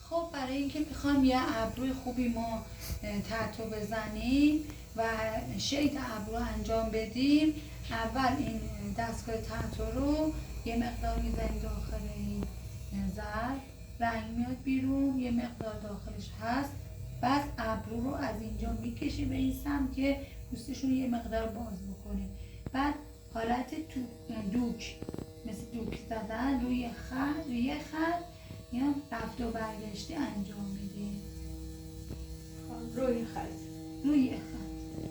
خب برای اینکه میخوام یه ابروی خوبی ما تتو بزنیم و شیت ابرو انجام بدیم، اول این دستگاه تتو رو یه مقدار میزنیم داخل این ظرف، رنگ میاد بیرون، یه مقدار داخلش هست، بعد ابرو رو از اینجا میکشیم به این سمت که پوستشون یه مقدار باز بکنیم، بعد حالت دوک، مثل دوک زدن روی خط، روی خط یا رفت و برگشتی انجام میدیم روی خط. روی خط.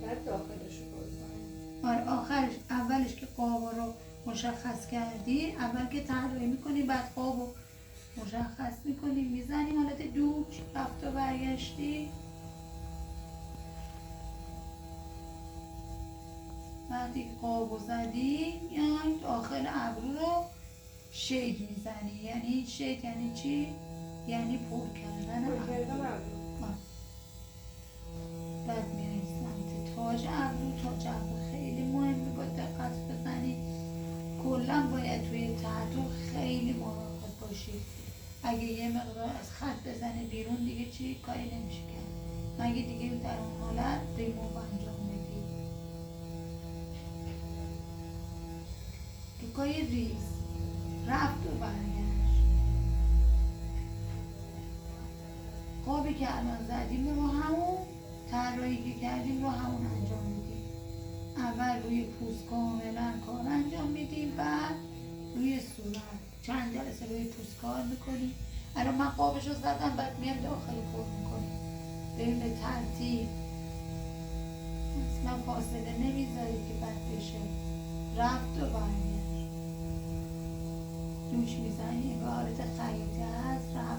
بعد داخلش رو بازم. آره آخرش، اولش که قاب رو مشخص کردی، اول که طراحی میکنی بعد قاب رو مشخص میکنیم، میزنیم حالت دوک، رفت و برگشتی، بعدی که قاب رو زدی میای داخل ابرو رو شید میزنی. یعنی شید یعنی چی؟ یعنی پر کردن ابرو. بعد میای سمت تاج ابرو. تاج ابرو خیلی مهمه، با دقت بزنی. کلا باید توی تتو خیلی مراقب باشی. اگه یه مقدار از خط بزنه بیرون دیگه چی کاری نمیشه کرد، مگه دیگه در اون حالت ریموو انجام بدی. دوکای ریز، رفت و برگشت. قابی که الان زدیم رو همون طراحی که کردیم رو همون انجام میدیم. اول روی پوست کاملا کار انجام میدیم، بعد روی صورت چند جلسه روی پوست کار میکنیم. الان من قابش رو زدم، بعد میام داخل پر میکنیم. بریم به ترتیب، اصلا فاصله نمیذارید که بد بشه. رفت و برگشت، دوش میزنی، به حالت خیاطی هست، رفت